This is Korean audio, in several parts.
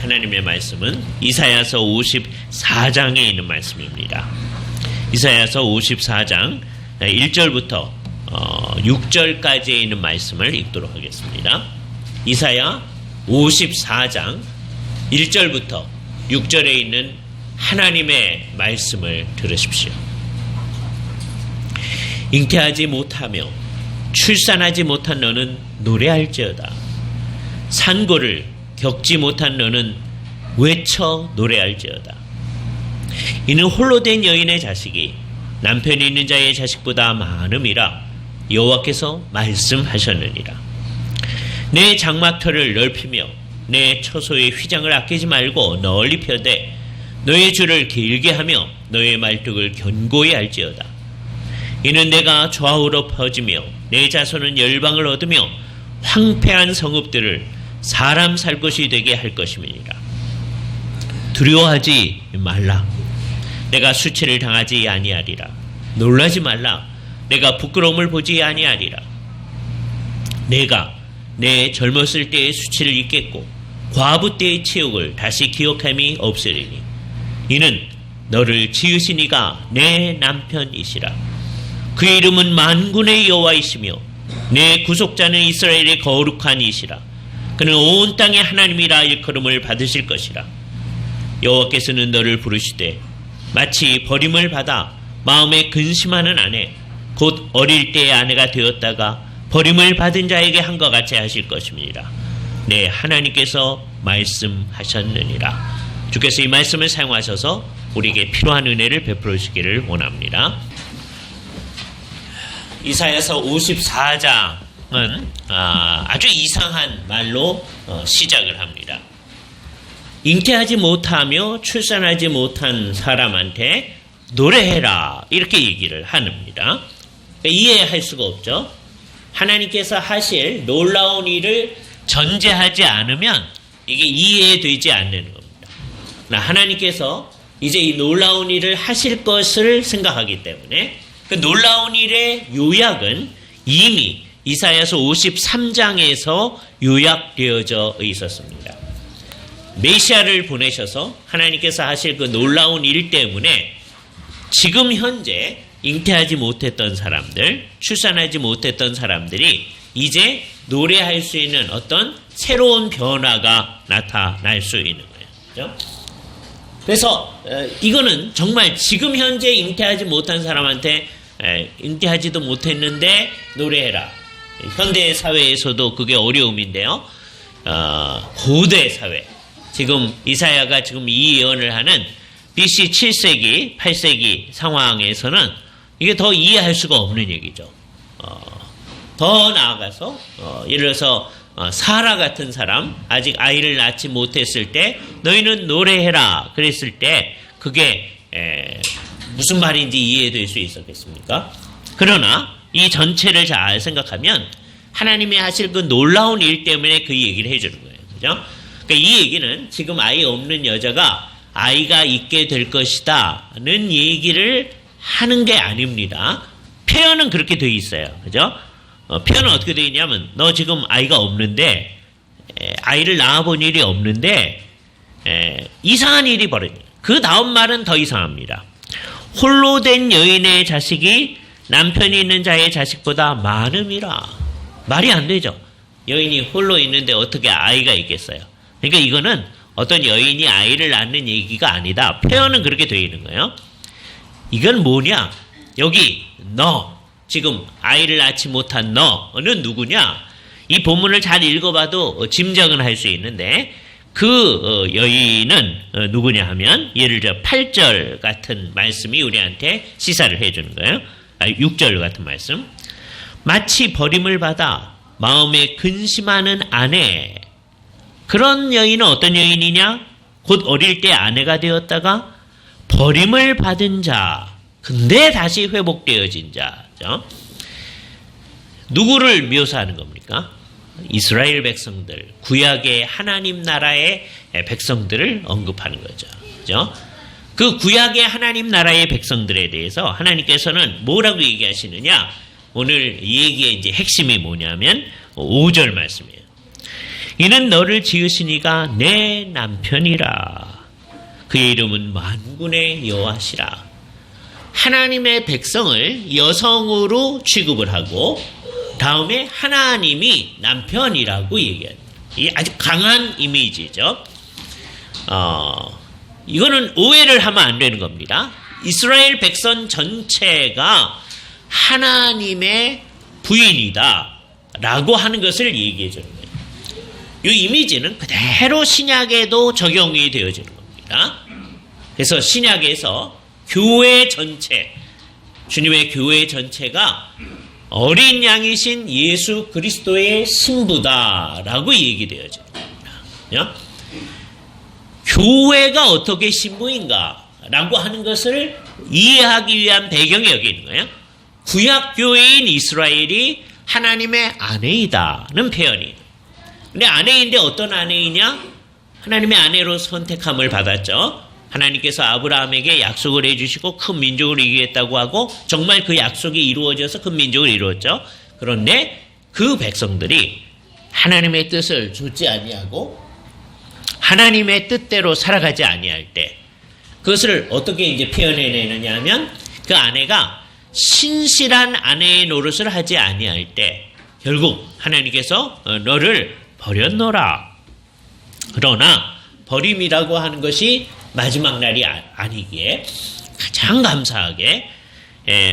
하나님의 말씀은 이사야서 54장에 있는 말씀입니다. 이사야서 54장 1절부터 6절까지에 있는 말씀을 읽도록 하겠습니다. 이사야 54장 1절부터 6절에 있는 하나님의 말씀을 들으십시오. 잉태하지 못하며 출산하지 못한 너는 노래할지어다. 산고를 겪지 못한 너는 외쳐 노래할지어다. 이는 홀로 된 여인의 자식이 남편이 있는 자의 자식보다 많음이라 여호와께서 말씀하셨느니라. 내 장막터를 넓히며 내 처소의 휘장을 아끼지 말고 널리 펴되 너의 줄을 길게 하며 너의 말뚝을 견고히 할지어다. 이는 내가 좌우로 퍼지며 내 자손은 열방을 얻으며 황폐한 성읍들을 사람 살 곳이 되게 할 것임이니라. 두려워하지 말라. 내가 수치를 당하지 아니하리라. 놀라지 말라. 내가 부끄러움을 보지 아니하리라. 내가 내 젊었을 때의 수치를 잊겠고 과부 때의 치욕을 다시 기억함이 없으리니 이는 너를 지으신 이가 내 남편이시라. 그의 이름은 만군의 여호와이시며 내 구속자는 이스라엘의 거룩한 이시라. 그는 온 땅의 하나님이라 일컬음을 받으실 것이라. 여호와께서는 너를 부르시되 마치 버림을 받아 마음에 근심하는 아내 곧 어릴 때의 아내가 되었다가 버림을 받은 자에게 한 것 같이 하실 것입니다. 네, 하나님께서 말씀하셨느니라. 주께서 이 말씀을 사용하셔서 우리에게 필요한 은혜를 베풀어 주시기를 원합니다. 이사야서 54장은 아주 이상한 말로 시작을 합니다. 잉태하지 못하며 출산하지 못한 사람한테 노래해라 이렇게 얘기를 합니다. 이해할 수가 없죠. 하나님께서 하실 놀라운 일을 전제하지 않으면 이게 이해되지 않는 겁니다. 하나님께서 이제 이 놀라운 일을 하실 것을 생각하기 때문에 그 놀라운 일의 요약은 이미 이사야서 53장에서 요약되어져 있었습니다. 메시아를 보내셔서 하나님께서 하실 그 놀라운 일 때문에 지금 현재 잉태하지 못했던 사람들, 출산하지 못했던 사람들이 이제 노래할 수 있는 어떤 새로운 변화가 나타날 수 있는 거예요. 그렇죠? 그래서 이거는 정말 지금 현재 잉태하지 못한 사람한테 잉태하지도 못했는데 노래해라. 현대 사회에서도 그게 어려움인데요. 고대 사회, 지금 이사야가 지금 이 예언을 하는 BC 7세기, 8세기 상황에서는 이게 더 이해할 수가 없는 얘기죠. 더 나아가서 예를 들어서 사라 같은 사람, 아직 아이를 낳지 못했을 때 너희는 노래해라 그랬을 때 그게 무슨 말인지 이해될 수 있었겠습니까? 그러나 이 전체를 잘 생각하면 하나님이 하실 그 놀라운 일 때문에 그 얘기를 해주는 거예요. 그죠? 그러니까 이 얘기는 지금 아이 없는 여자가 아이가 있게 될 것이다는 얘기를 하는 게 아닙니다. 표현은 그렇게 되어 있어요. 그죠? 표현은 어떻게 되어 있냐면 너 지금 아이가 없는데 아이를 낳아본 일이 없는데 이상한 일이 벌어져요. 그 다음 말은 더 이상합니다. 홀로 된 여인의 자식이 남편이 있는 자의 자식보다 많음이라. 말이 안 되죠. 여인이 홀로 있는데 어떻게 아이가 있겠어요. 그러니까 이거는 어떤 여인이 아이를 낳는 얘기가 아니다. 표현은 그렇게 되어 있는 거예요. 이건 뭐냐? 여기 너, 지금 아이를 낳지 못한 너는 누구냐? 이 본문을 잘 읽어봐도 짐작은 할 수 있는데 그 여인은 누구냐 하면 예를 들어 8절 같은 말씀이 우리한테 시사를 해주는 거예요. 6절 같은 말씀. 마치 버림을 받아 마음에 근심하는 아내. 그런 여인은 어떤 여인이냐? 곧 어릴 때 아내가 되었다가 버림을 받은 자. 근데 다시 회복되어진 자죠. 누구를 묘사하는 겁니까? 이스라엘 백성들, 구약의 하나님 나라의 백성들을 언급하는 거죠. 그죠? 그 구약의 하나님 나라의 백성들에 대해서 하나님께서는 뭐라고 얘기하시느냐? 오늘 이 얘기의 이제 핵심이 뭐냐면 5절 말씀이에요. 이는 너를 지으시니가 내 남편이라. 그의 이름은 만군의 여호와시라. 하나님의 백성을 여성으로 취급을 하고 다음에 하나님이 남편이라고 얘기합니다. 이 아주 강한 이미지죠. 이거는 오해를 하면 안 되는 겁니다. 이스라엘 백성 전체가 하나님의 부인이다 라고 하는 것을 얘기해 주는 거예요. 이 이미지는 그대로 신약에도 적용이 되어지는 겁니다. 그래서 신약에서 교회 전체, 주님의 교회 전체가 어린 양이신 예수 그리스도의 신부다라고 얘기되어지는 겁니다. 교회가 어떻게 신부인가라고 하는 것을 이해하기 위한 배경이 여기 있는 거예요. 구약교회인 이스라엘이 하나님의 아내이다는 표현이에요. 근데 아내인데 어떤 아내이냐? 하나님의 아내로 선택함을 받았죠. 하나님께서 아브라함에게 약속을 해주시고 큰 민족을 이기겠다고 하고 정말 그 약속이 이루어져서 큰 민족을 이루었죠. 그런데 그 백성들이 하나님의 뜻을 좇지 아니하고 하나님의 뜻대로 살아가지 아니할 때 그것을 어떻게 이제 표현해내느냐 하면 그 아내가 신실한 아내의 노릇을 하지 아니할 때 결국 하나님께서 너를 버렸노라. 그러나 버림이라고 하는 것이 마지막 날이 아니기에 가장 감사하게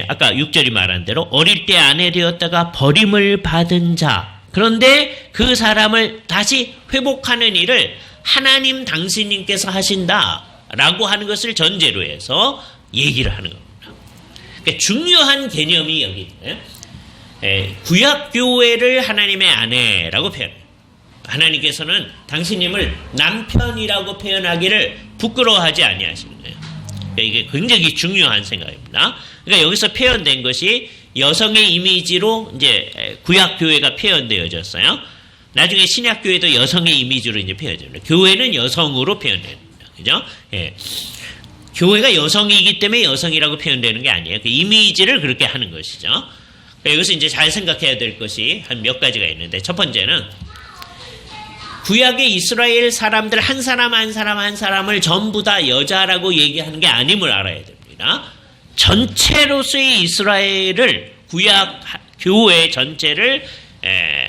아까 6절이 말한 대로 어릴 때 아내 되었다가 버림을 받은 자 그런데 그 사람을 다시 회복하는 일을 하나님 당신님께서 하신다라고 하는 것을 전제로 해서 얘기를 하는 겁니다. 그러니까 중요한 개념이 여기 있네요. 구약교회를 하나님의 아내라고 표현해요. 하나님께서는 당신님을 남편이라고 표현하기를 부끄러워하지 아니하시는 거예요. 그러니까 이게 굉장히 중요한 생각입니다. 그러니까 여기서 표현된 것이 여성의 이미지로 이제 구약교회가 표현되어졌어요. 나중에 신약교회도 여성의 이미지로 이제 표현됩니다. 교회는 여성으로 표현됩니다. 그죠? 예. 교회가 여성이기 때문에 여성이라고 표현되는 게 아니에요. 그 이미지를 그렇게 하는 것이죠. 그러니까 여기서 이제 잘 생각해야 될 것이 한 몇 가지가 있는데 첫 번째는 구약의 이스라엘 사람들 한 사람 한 사람 한 사람을 전부 다 여자라고 얘기하는 게 아님을 알아야 됩니다. 전체로서의 이스라엘을 구약 교회 전체를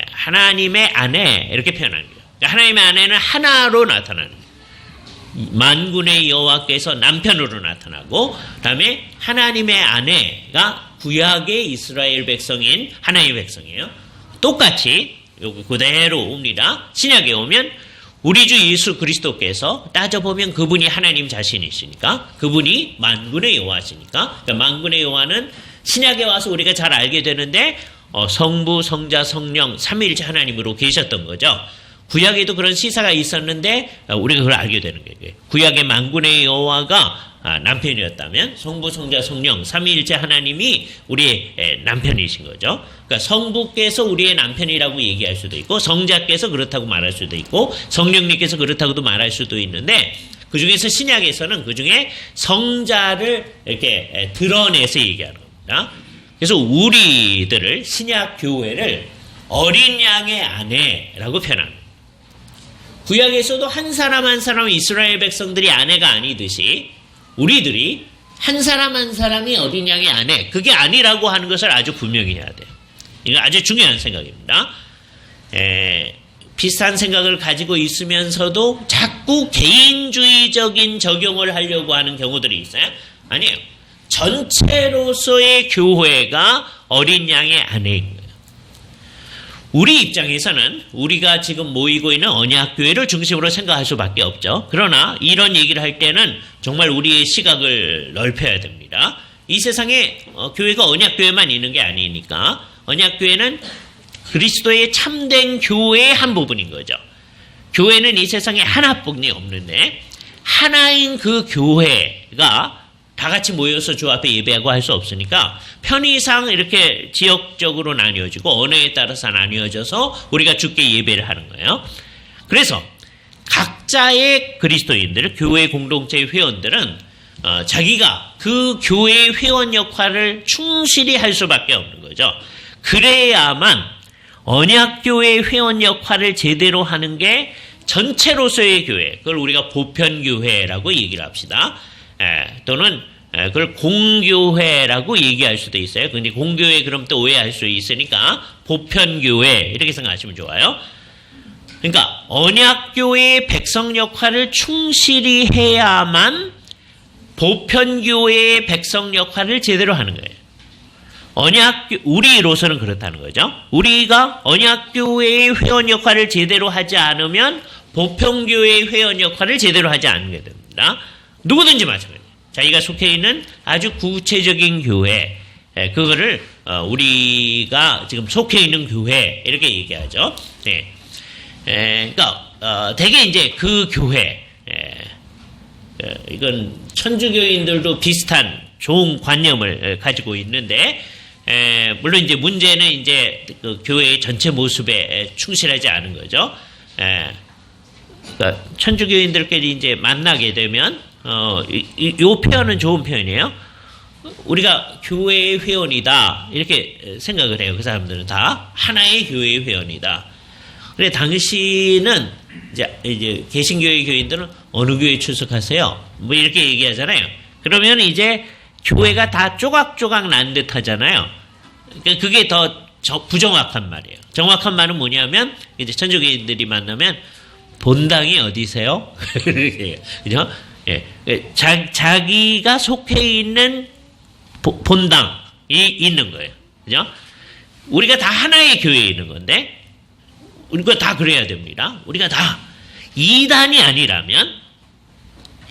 하나님의 아내 이렇게 표현하는 거예요. 그러니까 하나님의 아내는 하나로 나타나는 거예요. 만군의 여호와께서 남편으로 나타나고 그다음에 하나님의 아내가 구약의 이스라엘 백성인 하나님의 백성이에요. 똑같이 여기 그대로 옵니다. 신약에 오면 우리 주 예수 그리스도께서 따져보면 그분이 하나님 자신이시니까 그분이 만군의 여호와시니까 그러니까 만군의 여호와는 신약에 와서 우리가 잘 알게 되는데 성부, 성자, 성령 삼위일체 하나님으로 계셨던 거죠. 구약에도 그런 시사가 있었는데 우리가 그걸 알게 되는 거예요. 구약의 만군의 여호와가 남편이었다면 성부, 성자, 성령 삼위일체 하나님이 우리의 남편이신 거죠. 그러니까 성부께서 우리의 남편이라고 얘기할 수도 있고 성자께서 그렇다고 말할 수도 있고 성령님께서 그렇다고도 말할 수도 있는데 그 중에서 신약에서는 그 중에 성자를 이렇게 드러내서 얘기하는 겁니다. 그래서 우리들을 신약 교회를 어린 양의 아내라고 표현합니다. 구약에서도 한 사람 한 사람 이스라엘 백성들이 아내가 아니듯이 우리들이 한 사람 한 사람이 어린 양의 아내 그게 아니라고 하는 것을 아주 분명히 해야 돼요. 이거 아주 중요한 생각입니다. 비슷한 생각을 가지고 있으면서도 자꾸 개인주의적인 적용을 하려고 하는 경우들이 있어요. 아니에요. 전체로서의 교회가 어린 양의 아내인 거예요. 우리 입장에서는 우리가 지금 모이고 있는 언약교회를 중심으로 생각할 수밖에 없죠. 그러나 이런 얘기를 할 때는 정말 우리의 시각을 넓혀야 됩니다. 이 세상에 교회가 언약교회만 있는 게 아니니까 언약교회는 그리스도의 참된 교회의 한 부분인 거죠. 교회는 이 세상에 하나뿐이 없는데 하나인 그 교회가 다 같이 모여서 주 앞에 예배하고 할 수 없으니까 편의상 이렇게 지역적으로 나뉘어지고 언어에 따라서 나뉘어져서 우리가 주께 예배를 하는 거예요. 그래서 각자의 그리스도인들, 교회 공동체의 회원들은 자기가 그 교회의 회원 역할을 충실히 할 수밖에 없는 거죠. 그래야만 언약교회의 회원 역할을 제대로 하는 게 전체로서의 교회, 그걸 우리가 보편교회라고 얘기를 합시다. 또는 그걸 공교회라고 얘기할 수도 있어요. 근데 공교회 그럼 또 오해할 수 있으니까 보편교회 이렇게 생각하시면 좋아요. 그러니까 언약교회의 백성 역할을 충실히 해야만 보편교회의 백성 역할을 제대로 하는 거예요. 우리로서는 그렇다는 거죠. 우리가 언약교회의 회원 역할을 제대로 하지 않으면 보편교회의 회원 역할을 제대로 하지 않게 됩니다. 누구든지 마찬가지예요. 자기가 속해 있는 아주 구체적인 교회, 그거를 우리가 지금 속해 있는 교회 이렇게 얘기하죠. 네. 그러니까 대개 이제 그 교회, 이건 천주교인들도 비슷한 좋은 관념을 가지고 있는데, 물론 이제 문제는 이제 그 교회의 전체 모습에 충실하지 않은 거죠. 그러니까 천주교인들끼리 이제 만나게 되면 이 표현은 좋은 표현이에요. 우리가 교회의 회원이다 이렇게 생각을 해요. 그 사람들은 다 하나의 교회의 회원이다. 그래 당신은 이제 개신교회 교인들은 어느 교회에 출석하세요? 뭐 이렇게 얘기하잖아요. 그러면 이제 교회가 다 조각조각 난 듯 하잖아요. 그러니까 그게 더 부정확한 말이에요. 정확한 말은 뭐냐면 이제 천주교인들이 만나면 본당이 어디세요? 그죠? 예. 자기가 속해 있는 본당이 있는 거예요. 그죠? 우리가 다 하나의 교회에 있는 건데 우리가 다 그래야 됩니다. 우리가 다 이단이 아니라면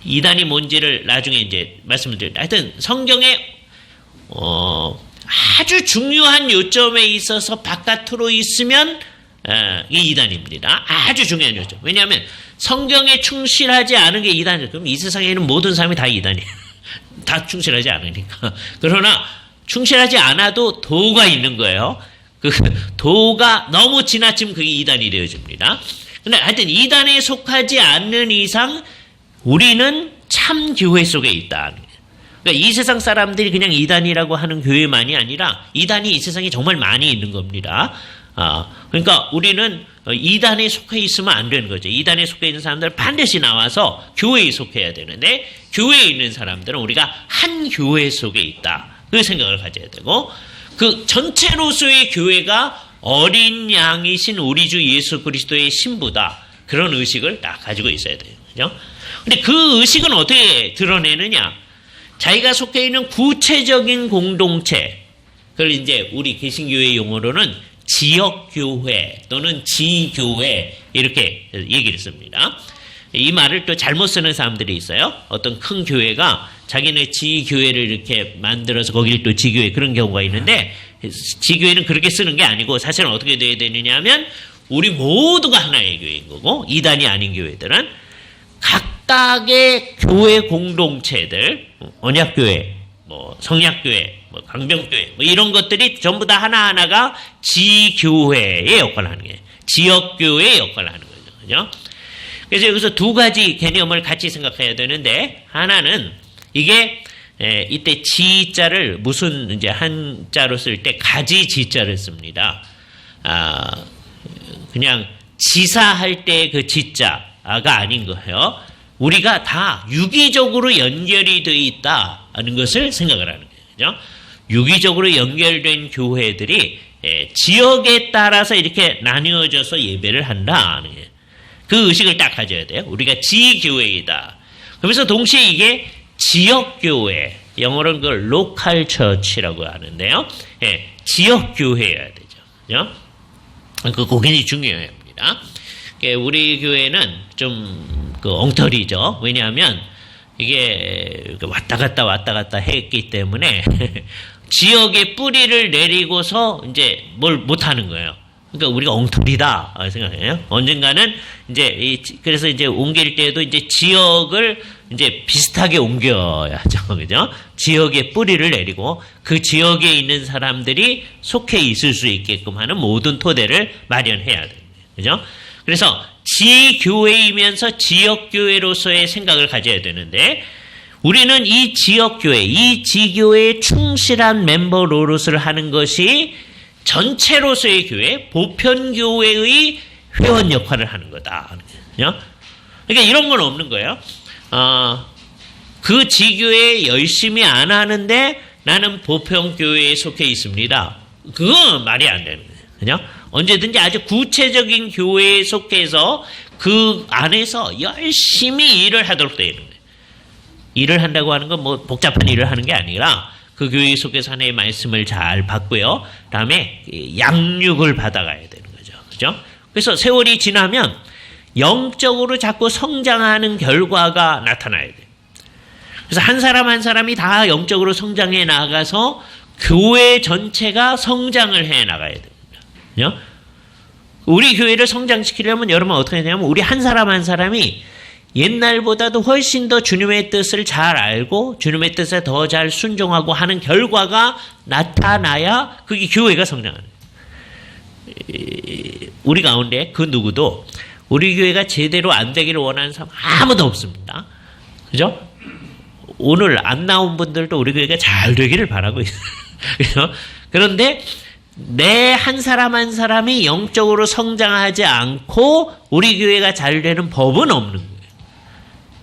이단이 뭔지를 나중에 이제 말씀을 드릴게요. 하여튼 성경에 아주 중요한 요점에 있어서 바깥으로 있으면 이게 이단입니다. 아주 중요한 요점. 왜냐하면 성경에 충실하지 않은 게 이단이에요. 그럼 이 세상에 있는 모든 사람이 다 이단이에요. 다 충실하지 않으니까. 그러나 충실하지 않아도 도가 있는 거예요. 그 도가 너무 지나치면 그게 이단이 되어집니다. 근데 하여튼 이단에 속하지 않는 이상 우리는 참 교회 속에 있다. 그러니까 이 세상 사람들이 그냥 이단이라고 하는 교회만이 아니라 이단이 이 세상에 정말 많이 있는 겁니다. 그러니까 우리는 이단에 속해 있으면 안 되는 거죠. 이단에 속해 있는 사람들은 반드시 나와서 교회에 속해야 되는데 교회에 있는 사람들은 우리가 한 교회 속에 있다. 그 생각을 가져야 되고 그 전체로서의 교회가 어린 양이신 우리 주 예수 그리스도의 신부다. 그런 의식을 딱 가지고 있어야 돼요. 그죠? 근데 그 의식은 어떻게 드러내느냐? 자기가 속해 있는 구체적인 공동체, 그걸 이제 우리 개신교회 용어로는 지역교회 또는 지교회 이렇게 얘기를 씁니다. 이 말을 또 잘못 쓰는 사람들이 있어요. 어떤 큰 교회가 자기네 지교회를 이렇게 만들어서 거기를 또 지교회 그런 경우가 있는데 지교회는 그렇게 쓰는 게 아니고 사실은 어떻게 돼야 되느냐 하면 우리 모두가 하나의 교회인 거고 이단이 아닌 교회들은 각각의 교회 공동체들 언약교회, 뭐 성약교회, 뭐 강병교회 뭐 이런 것들이 전부 다 하나하나가 지교회의 역할을 하는 거예요. 지역교회의 역할을 하는 거죠. 그죠? 그래서 여기서 두 가지 개념을 같이 생각해야 되는데 하나는 이게 이때 지자를 무슨 이제 한자로 쓸 때 가지 지자를 씁니다. 그냥 지사할 때 그 지자가 아닌 거예요. 우리가 다 유기적으로 연결이 되어 있다는 것을 생각을 하는 거예요. 그죠? 유기적으로 연결된 교회들이 지역에 따라서 이렇게 나뉘어져서 예배를 한다는 거예요. 그 의식을 딱 가져야 돼요. 우리가 지교회이다. 그러면서 동시에 이게 지역교회, 영어로는 그걸 로컬 처치라고 하는데요. 지역교회여야 되죠. 그죠? 그 굉장히 중요합니다. 우리 교회는 좀 그 엉터리죠. 왜냐하면 이게 왔다 갔다 했기 때문에 지역의 뿌리를 내리고서 이제 뭘 못하는 거예요. 그러니까 우리가 엉터리다 생각해요. 언젠가는 이제 그래서 이제 옮길 때도 이제 지역을 이제 비슷하게 옮겨야죠, 그죠? 지역의 뿌리를 내리고 그 지역에 있는 사람들이 속해 있을 수 있게끔 하는 모든 토대를 마련해야 됩니다, 그죠? 그래서 지교회이면서 지역교회로서의 생각을 가져야 되는데 우리는 이 지역교회, 이 지교회에 충실한 멤버 노릇을 하는 것이 전체로서의 교회, 보편교회의 회원 역할을 하는 거다. 그러니까 이런 건 없는 거예요. 그 지교에 열심히 안 하는데 나는 보편교회에 속해 있습니다. 그건 말이 안 되는 거예요. 그죠? 언제든지 아주 구체적인 교회에 속해서 그 안에서 열심히 일을 하도록 되어 있는 거예요. 일을 한다고 하는 건 뭐 복잡한 일을 하는 게 아니라 그 교회 속에서 하나님의 말씀을 잘 받고요. 그다음에 양육을 받아가야 되는 거죠. 그죠? 그래서 세월이 지나면 영적으로 자꾸 성장하는 결과가 나타나야 돼요. 그래서 한 사람 한 사람이 다 영적으로 성장해 나가서 교회 전체가 성장을 해 나가야 됩니다. 그죠? 우리 교회를 성장시키려면 여러분 어떻게 해야 되냐면 우리 한 사람 한 사람이 옛날보다도 훨씬 더 주님의 뜻을 잘 알고 주님의 뜻에 더 잘 순종하고 하는 결과가 나타나야 그게 교회가 성장하는 거예요. 우리 가운데 그 누구도 우리 교회가 제대로 안 되기를 원하는 사람 아무도 없습니다. 그죠? 오늘 안 나온 분들도 우리 교회가 잘 되기를 바라고 있어요. 그죠? 그런데 내 한 사람 한 사람이 영적으로 성장하지 않고 우리 교회가 잘 되는 법은 없는 거예요.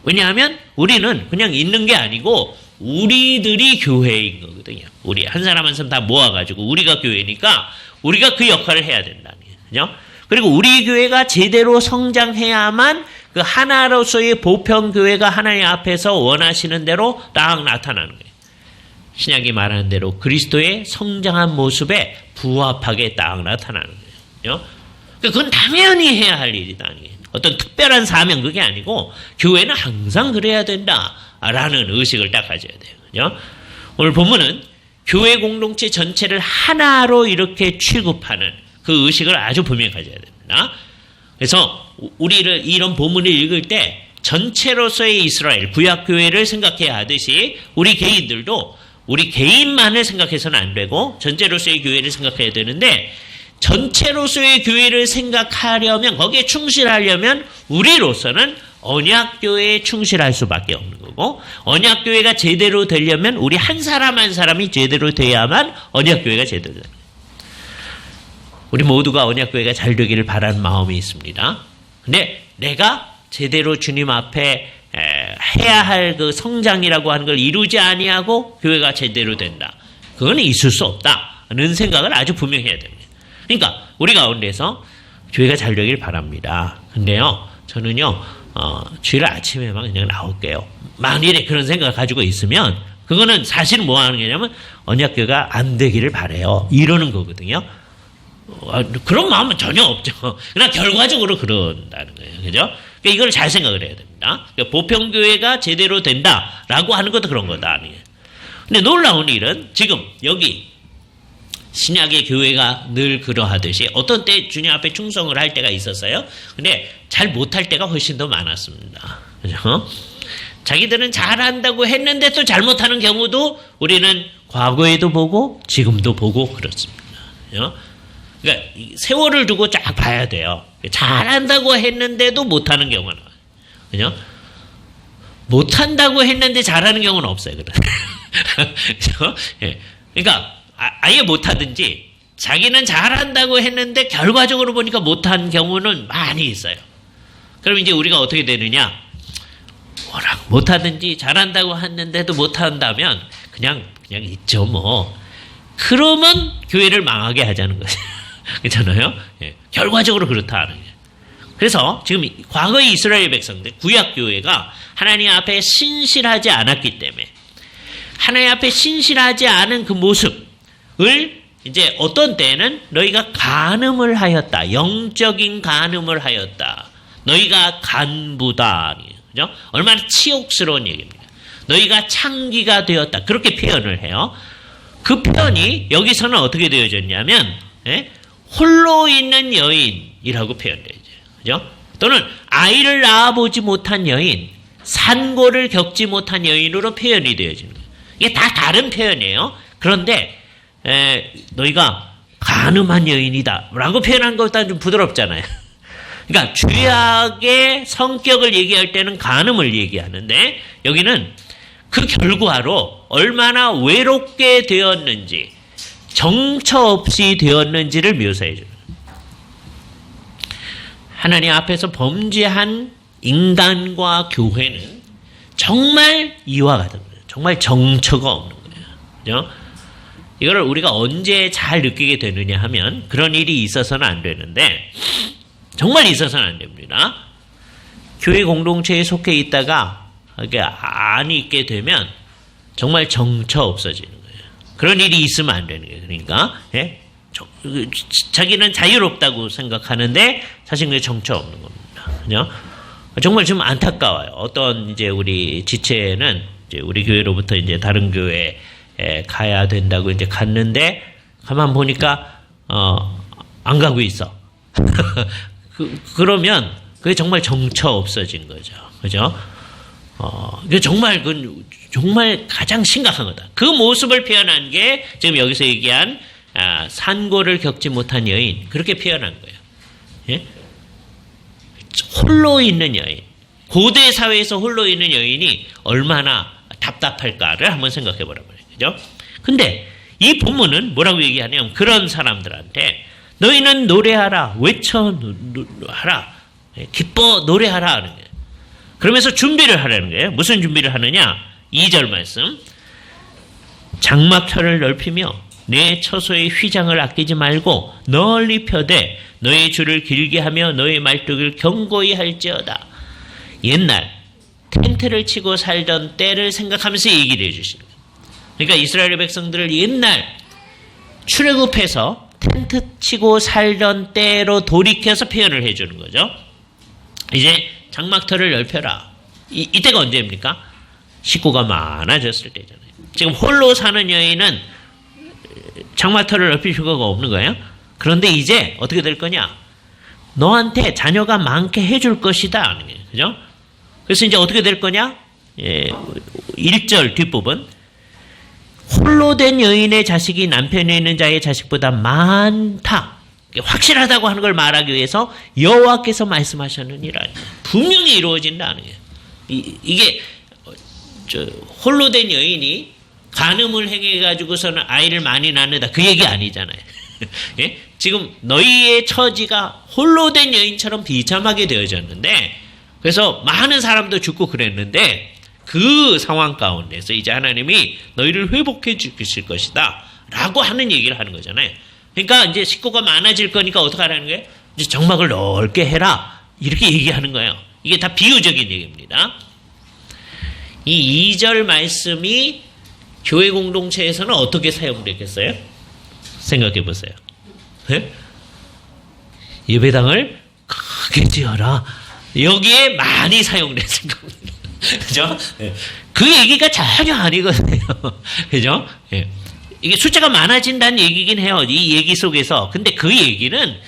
왜냐하면 우리는 그냥 있는 게 아니고 우리들이 교회인 거거든요. 우리 한 사람 한 사람 다 모아가지고 우리가 교회니까 우리가 그 역할을 해야 된다는 거예요. 그죠? 그리고 우리 교회가 제대로 성장해야만 그 하나로서의 보편교회가 하나님 앞에서 원하시는 대로 딱 나타나는 거예요. 신약이 말하는 대로 그리스도의 성장한 모습에 부합하게 딱 나타나는 거예요. 그건 당연히 해야 할 일이다. 어떤 특별한 사명 그게 아니고 교회는 항상 그래야 된다라는 의식을 딱 가져야 돼요. 그죠? 오늘 본문은 교회 공동체 전체를 하나로 이렇게 취급하는 그 의식을 아주 분명히 가져야 됩니다. 그래서 우리를 이런 본문을 읽을 때 전체로서의 이스라엘 구약교회를 생각해야 하듯이 우리 개인들도 우리 개인만을 생각해서는 안 되고 전체로서의 교회를 생각해야 되는데 전체로서의 교회를 생각하려면 거기에 충실하려면 우리로서는 언약교회에 충실할 수밖에 없는 거고 언약교회가 제대로 되려면 우리 한 사람 한 사람이 제대로 돼야만 언약교회가 제대로 됩니다. 우리 모두가 언약교회가 잘 되기를 바라는 마음이 있습니다. 근데 내가 제대로 주님 앞에 해야 할 그 성장이라고 하는 걸 이루지 아니하고 교회가 제대로 된다. 그건 있을 수 없다는 생각을 아주 분명히 해야 됩니다. 그러니까 우리 가운데서 교회가 잘 되길 바랍니다. 근데요, 저는요, 주일 아침에만 그냥 나올게요. 만일에 그런 생각을 가지고 있으면 그거는 사실은 뭐 하는 거냐면 언약교회가 안 되기를 바라요. 이러는 거거든요. 그런 마음은 전혀 없죠. 그러나 결과적으로 그런다는 거예요. 그죠? 그러니까 이걸 잘 생각을 해야 됩니다. 그러니까 보편교회가 제대로 된다라고 하는 것도 그런 거다. 근데 놀라운 일은 지금 여기 신약의 교회가 늘 그러하듯이 어떤 때 주님 앞에 충성을 할 때가 있었어요. 근데 잘 못할 때가 훨씬 더 많았습니다. 그죠? 자기들은 잘한다고 했는데 또 잘못하는 경우도 우리는 과거에도 보고 지금도 보고 그렇습니다. 그죠? 그러니까 세월을 두고 쫙 봐야 돼요. 잘한다고 했는데도 못하는 경우가 나와요. 그죠? 못한다고 했는데 잘하는 경우는 없어요. 그죠? 예. 그러니까 아예 못하든지 자기는 잘한다고 했는데 결과적으로 보니까 못한 경우는 많이 있어요. 그럼 이제 우리가 어떻게 되느냐? 워낙 못하든지 잘한다고 했는데도 못한다면 그냥 있죠 뭐. 그러면 교회를 망하게 하자는 거죠. 그렇잖아요? 예. 결과적으로 그렇다는 거예요. 그래서 지금 과거의 이스라엘 백성들, 구약교회가 하나님 앞에 신실하지 않았기 때문에 하나님 앞에 신실하지 않은 그 모습을 이제 어떤 때는 너희가 간음을 하였다. 영적인 간음을 하였다. 너희가 간부다. 그죠? 얼마나 치욕스러운 얘기입니다. 너희가 창기가 되었다. 그렇게 표현을 해요. 그 표현이 여기서는 어떻게 되어졌냐면 홀로 있는 여인이라고 표현되죠. 그죠? 또는 아이를 낳아보지 못한 여인, 산고를 겪지 못한 여인으로 표현이 되어지는 거예요. 이게 다 다른 표현이에요. 그런데 너희가 간음한 여인이다 라고 표현한 것보다 좀 부드럽잖아요. 그러니까 죄악의 성격을 얘기할 때는 간음을 얘기하는데 여기는 그 결과로 얼마나 외롭게 되었는지 정처 없이 되었는지를 묘사해 주는 거예요. 하나님 앞에서 범죄한 인간과 교회는 정말 이와 같은 거예요. 정말 정처가 없는 거예요. 그죠? 이걸 우리가 언제 잘 느끼게 되느냐 하면 그런 일이 있어서는 안 되는데 정말 있어서는 안 됩니다. 교회 공동체에 속해 있다가 이렇게 안 있게 되면 정말 정처 없어지는 거예요. 그런 일이 있으면 안 되는 거예요. 그러니까 자기는 자유롭다고 생각하는데 사실 그게 정처 없는 겁니다. 그죠? 정말 좀 안타까워요. 어떤 이제 우리 지체는 이제 우리 교회로부터 이제 다른 교회에 가야 된다고 이제 갔는데 가만 보니까 안 가고 있어. 그러면 그게 정말 정처 없어진 거죠. 그죠? 이게 정말 가장 심각한 거다. 그 모습을 표현한 게 지금 여기서 얘기한 산고를 겪지 못한 여인 그렇게 표현한 거예요. 예? 홀로 있는 여인, 고대 사회에서 홀로 있는 여인이 얼마나 답답할까를 한번 생각해 보라고 해요. 그죠? 근데 이 본문은 뭐라고 얘기하냐면 그런 사람들한테 너희는 노래하라, 외쳐하라, 기뻐 노래하라 하는 거예요. 그러면서 준비를 하라는 거예요. 무슨 준비를 하느냐? 2절 말씀. 장막터를 넓히며 내 처소의 휘장을 아끼지 말고 널리 펴되 너의 줄을 길게 하며 너의 말뚝을 견고히 할지어다. 옛날 텐트를 치고 살던 때를 생각하면서 얘기를 해주시는 거예요. 그러니까 이스라엘 백성들을 옛날 출애굽해서 텐트 치고 살던 때로 돌이켜서 표현을 해주는 거죠. 이제 장막터를 넓혀라. 이때가 언제입니까? 식구가 많아졌을 때잖아요. 지금 홀로 사는 여인은 장막터를 넓힐 필요가 없는 거예요. 그런데 이제 어떻게 될 거냐? 너한테 자녀가 많게 해줄 것이다. 그죠? 그래서 이제 어떻게 될 거냐? 1절 뒷부분. 홀로 된 여인의 자식이 남편에 있는 자의 자식보다 많다. 확실하다고 하는 걸 말하기 위해서 여호와께서 말씀하셨느니라. 분명히 이루어진다는 거예요. 이게 홀로 된 여인이 간음을 행해가지고서는 아이를 많이 낳는다. 그 얘기 아니잖아요. 예? 지금 너희의 처지가 홀로 된 여인처럼 비참하게 되어졌는데 그래서 많은 사람도 죽고 그랬는데 그 상황 가운데서 이제 하나님이 너희를 회복해 주실 것이다 라고 하는 얘기를 하는 거잖아요. 그러니까 이제 식구가 많아질 거니까 어떻게 하라는 거예요? 이제 장막을 넓게 해라 이렇게 얘기하는 거예요. 이게 다 비유적인 얘기입니다. 이 2절 말씀이 교회 공동체에서는 어떻게 사용되겠어요? 생각해 보세요. 네? 예배당을 크게 지어라. 여기에 많이 사용됐을 겁니다. 그죠? 네. 그 얘기가 전혀 아니거든요. 그죠? 네. 이게 숫자가 많아진다는 얘기긴 해요. 이 얘기 속에서. 근데 그 얘기는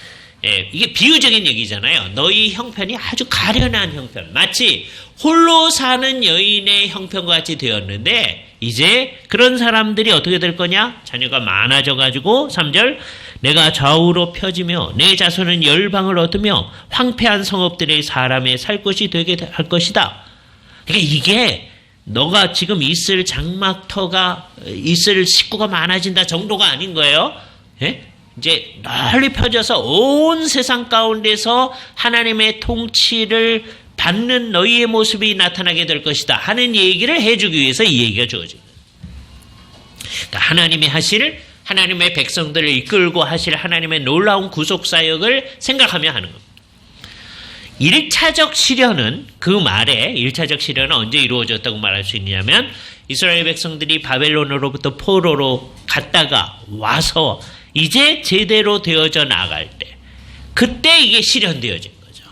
이게 비유적인 얘기잖아요. 너희 형편이 아주 가련한 형편. 마치 홀로 사는 여인의 형편과 같이 되었는데 이제 그런 사람들이 어떻게 될 거냐? 자녀가 많아져가지고 3절 내가 좌우로 펴지며 내 자손은 열방을 얻으며 황폐한 성읍들의 사람의 살 곳이 되게 할 것이다. 그러니까 이게 너가 지금 있을 장막터가 있을 식구가 많아진다 정도가 아닌 거예요. 예? 이제 널리 펴져서 온 세상 가운데서 하나님의 통치를 받는 너희의 모습이 나타나게 될 것이다 하는 얘기를 해주기 위해서 이 얘기가 주어진 거예요. 그러니까 하나님이 하실 하나님의 백성들을 이끌고 하실 하나님의 놀라운 구속사역을 생각하며 하는 겁니다. 1차적 시련은 그 말에 1차적 시련은 언제 이루어졌다고 말할 수 있냐면 이스라엘 백성들이 바벨론으로부터 포로로 갔다가 와서 이제 제대로 되어져 나갈 때 그때 이게 실현되어진 거죠.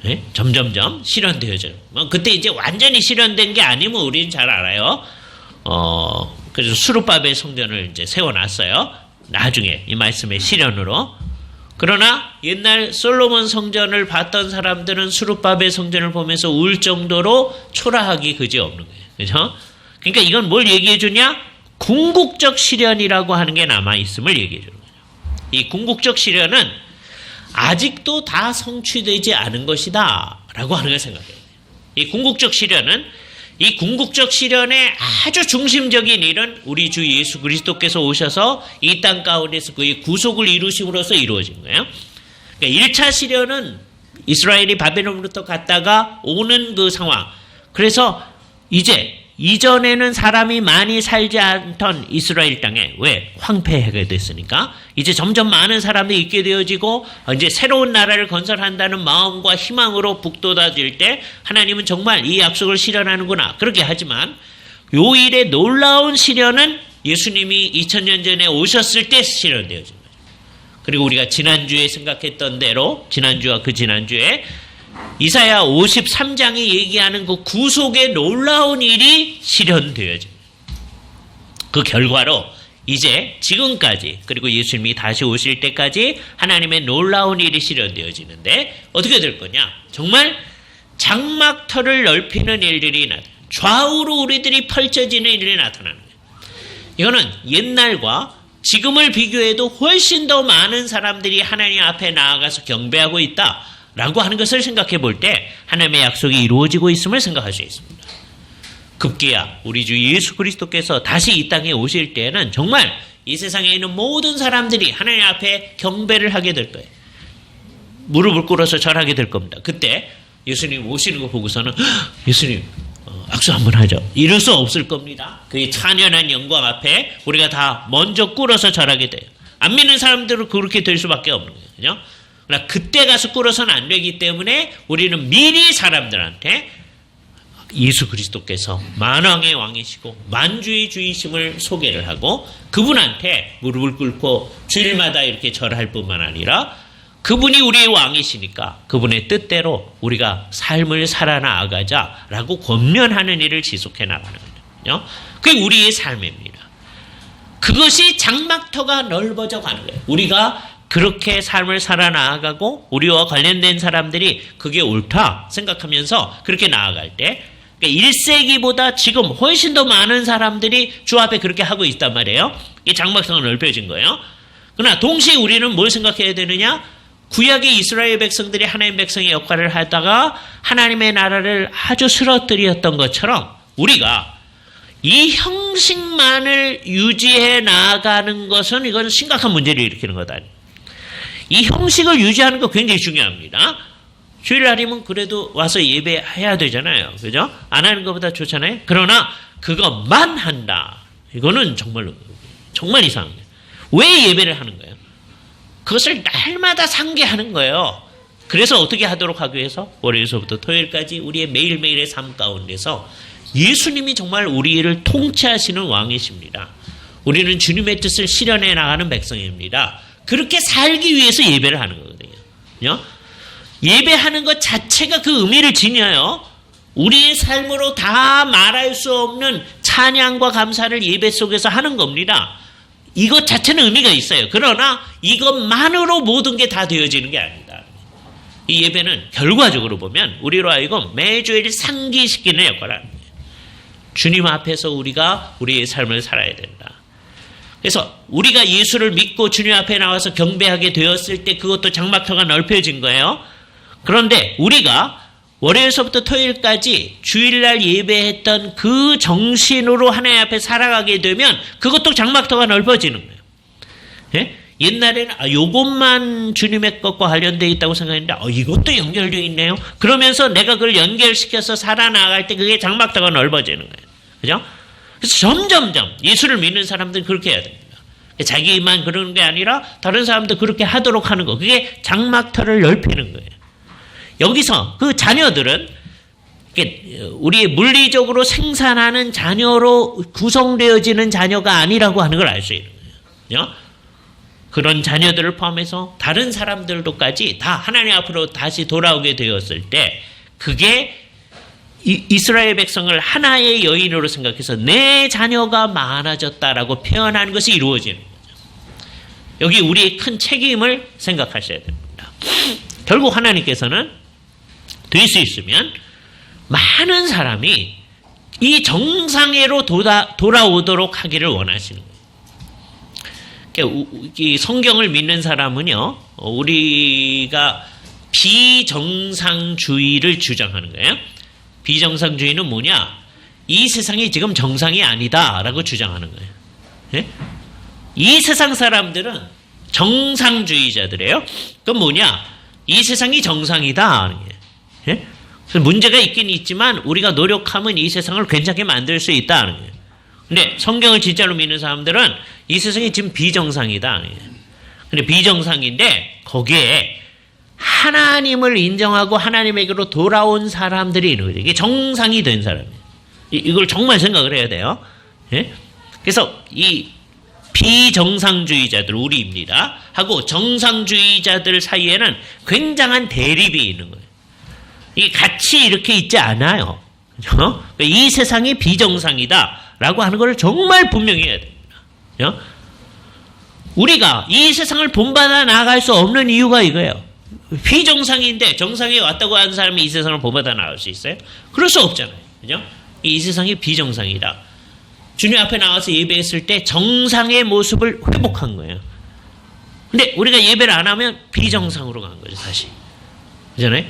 네? 점점점 실현되어져. 그때 이제 완전히 실현된 게 아니면 우리는 잘 알아요. 그래서 수르바벨 성전을 이제 세워놨어요. 나중에 이 말씀의 실현으로. 그러나 옛날 솔로몬 성전을 봤던 사람들은 수르바벨 성전을 보면서 울 정도로 초라하기 그지없는 거예요. 그렇죠? 그러니까 이건 뭘 얘기해 주냐? 궁극적 시련이라고 하는 게 남아있음을 얘기해 주는 거죠. 이 궁극적 시련은 아직도 다 성취되지 않은 것이다 라고 하는 걸 생각해요. 이 궁극적 시련은 이 궁극적 실현의 아주 중심적인 일은 우리 주 예수 그리스도께서 오셔서 이 땅 가운데서 그의 구속을 이루심으로써 이루어진 거예요. 그러니까 1차 실현은 이스라엘이 바벨론으로부터 갔다가 오는 그 상황. 그래서 이전에는 사람이 많이 살지 않던 이스라엘 땅에 왜? 황폐하게 됐으니까 이제 점점 많은 사람들이 있게 되어지고 이제 새로운 나라를 건설한다는 마음과 희망으로 북돋아질 때 하나님은 정말 이 약속을 실현하는구나. 그렇게 하지만 요 일의 놀라운 실현은 예수님이 2000년 전에 오셨을 때 실현되어진 거예요. 그리고 우리가 지난주에 생각했던 대로 지난주와 그 지난주에 이사야 53장이 얘기하는 그 구속의 놀라운 일이 실현되어집니다. 그 결과로 이제 지금까지 그리고 예수님이 다시 오실 때까지 하나님의 놀라운 일이 실현되어지는데 어떻게 될 거냐? 정말 장막터를 넓히는 일들이 좌우로 우리들이 펼쳐지는 일이 나타나는 거예요. 이거는 옛날과 지금을 비교해도 훨씬 더 많은 사람들이 하나님 앞에 나아가서 경배하고 있다. 라고 하는 것을 생각해 볼 때 하나님의 약속이 이루어지고 있음을 생각할 수 있습니다. 급기야 우리 주 예수 그리스도께서 다시 이 땅에 오실 때에는 정말 이 세상에 있는 모든 사람들이 하나님 앞에 경배를 하게 될 거예요. 무릎을 꿇어서 절하게 될 겁니다. 그때 예수님 오시는 거 보고서는 예수님 악수 한번 하죠. 이럴 수 없을 겁니다. 그의 찬연한 영광 앞에 우리가 다 먼저 꿇어서 절하게 돼요. 안 믿는 사람들은 그렇게 될 수밖에 없는 거예요. 그죠? 그러나 그때 가서 꿇어서는 안 되기 때문에 우리는 미리 사람들한테 예수 그리스도께서 만왕의 왕이시고 만주의 주이심을 소개를 하고 그분한테 무릎을 꿇고 주일마다 이렇게 절할 뿐만 아니라 그분이 우리의 왕이시니까 그분의 뜻대로 우리가 삶을 살아나가자라고 권면하는 일을 지속해 나가는 거예요. 그게 우리의 삶입니다. 그것이 장막터가 넓어져 가는 거예요. 우리가 그렇게 삶을 살아나가고 우리와 관련된 사람들이 그게 옳다 생각하면서 그렇게 나아갈 때 1세기보다 지금 훨씬 더 많은 사람들이 주 앞에 그렇게 하고 있단 말이에요. 이 장막터가 넓혀진 거예요. 그러나 동시에 우리는 뭘 생각해야 되느냐? 구약의 이스라엘 백성들이 하나님 백성의 역할을 하다가 하나님의 나라를 아주 쓰러뜨렸던 것처럼 우리가 이 형식만을 유지해 나가는 것은 이건 심각한 문제를 일으키는 거다. 이 형식을 유지하는 거 굉장히 중요합니다. 주일날이면 그래도 와서 예배해야 되잖아요. 그죠? 안 하는 것보다 좋잖아요. 그러나 그것만 한다. 이거는 정말 이상해요. 왜 예배를 하는 거예요? 그것을 날마다 상기하는 거예요. 그래서 어떻게 하도록 하기 위해서 월요일서부터 토요일까지 우리의 매일매일의 삶 가운데서 예수님이 정말 우리를 통치하시는 왕이십니다. 우리는 주님의 뜻을 실현해 나가는 백성입니다. 그렇게 살기 위해서 예배를 하는 거거든요. 예배하는 것 자체가 그 의미를 지녀요. 우리의 삶으로 다 말할 수 없는 찬양과 감사를 예배 속에서 하는 겁니다. 이것 자체는 의미가 있어요. 그러나 이것만으로 모든 게 다 되어지는 게 아니다. 이 예배는 결과적으로 보면 우리로 하여금 매주일 상기시키는 역할을 합니다. 주님 앞에서 우리가 우리의 삶을 살아야 된다. 그래서 우리가 예수를 믿고 주님 앞에 나와서 경배하게 되었을 때 그것도 장막터가 넓혀진 거예요. 그런데 우리가 월요일서부터 토요일까지 주일날 예배했던 그 정신으로 하나님 앞에 살아가게 되면 그것도 장막터가 넓어지는 거예요. 예? 옛날에는 이것만 주님의 것과 관련되어 있다고 생각했는데 이것도 연결되어 있네요. 그러면서 내가 그걸 연결시켜서 살아나갈 때 그게 장막터가 넓어지는 거예요. 그죠? 그래서 점점점 예수를 믿는 사람들은 그렇게 해야 됩니다. 자기만 그러는 게 아니라 다른 사람도 그렇게 하도록 하는 거. 그게 장막터를 넓히는 거예요. 여기서 그 자녀들은 우리의 물리적으로 생산하는 자녀로 구성되어지는 자녀가 아니라고 하는 걸 알 수 있는 거예요. 그런 자녀들을 포함해서 다른 사람들도까지 다 하나님 앞으로 다시 돌아오게 되었을 때 그게 이스라엘 백성을 하나의 여인으로 생각해서 내 자녀가 많아졌다라고 표현하는 것이 이루어지는 거죠. 여기 우리의 큰 책임을 생각하셔야 됩니다. 결국 하나님께서는 될 수 있으면 많은 사람이 이 정상회로 돌아오도록 하기를 원하시는 거예요. 이 성경을 믿는 사람은요, 우리가 비정상주의를 주장하는 거예요. 비정상주의는 뭐냐? 이 세상이 지금 정상이 아니다라고 주장하는 거예요. 예? 이 세상 사람들은 정상주의자들이에요. 그건 뭐냐? 이 세상이 정상이다 하는 거예요. 예? 그래서 문제가 있긴 있지만 우리가 노력하면 이 세상을 괜찮게 만들 수 있다 하는 거예요. 근데 성경을 진짜로 믿는 사람들은 이 세상이 지금 비정상이다 하는 거예요. 근데 비정상인데 거기에 하나님을 인정하고 하나님에게로 돌아온 사람들이 있는 거죠. 이게 정상이 된 사람이에요. 이걸 정말 생각을 해야 돼요. 예? 그래서 이 비정상주의자들 우리입니다. 하고 정상주의자들 사이에는 굉장한 대립이 있는 거예요. 이게 같이 이렇게 있지 않아요. 그렇죠? 이 세상이 비정상이다라고 하는 걸 정말 분명히 해야 됩니다. 그렇죠? 우리가 이 세상을 본받아 나갈 수 없는 이유가 이거예요. 비정상인데 정상에 왔다고 하는 사람이 이 세상을 본받아 나갈 수 있어요? 그럴 수 없잖아요. 그죠? 이 세상이 비정상이다. 주님 앞에 나와서 예배했을 때 정상의 모습을 회복한 거예요. 근데 우리가 예배를 안 하면 비정상으로 간 거죠, 다시. 그잖아요?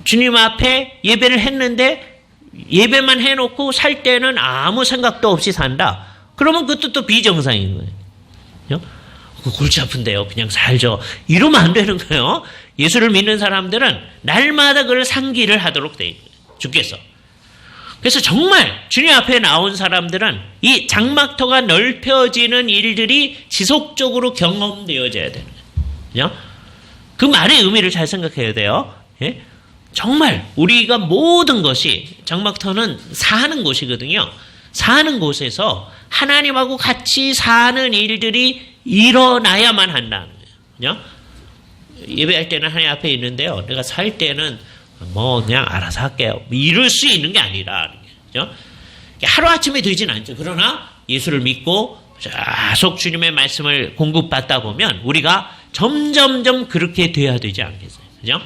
주님 앞에 예배를 했는데 예배만 해놓고 살 때는 아무 생각도 없이 산다. 그러면 그것도 또 비정상인 거예요. 그죠? 골치 아픈데요. 그냥 살죠. 이러면 안 되는 거예요. 예수를 믿는 사람들은 날마다 그걸 상기를 하도록 돼 있는 거예요. 주께서. 그래서 정말 주님 앞에 나온 사람들은 이 장막터가 넓혀지는 일들이 지속적으로 경험되어져야 되는 거예요. 그죠? 그 말의 의미를 잘 생각해야 돼요. 예? 정말 우리가 모든 것이 장막터는 사는 곳이거든요. 사는 곳에서 하나님하고 같이 사는 일들이 일어나야만 한다는 거예요. 그죠? 예배할 때는 하나님 앞에 있는데요. 내가 살 때는 뭐 그냥 알아서 할게요. 이럴 수 있는 게 아니라. 그죠? 하루아침에 되진 않죠. 그러나 예수를 믿고 계속 주님의 말씀을 공급받다 보면 우리가 점점점 그렇게 돼야 되지 않겠어요. 그죠?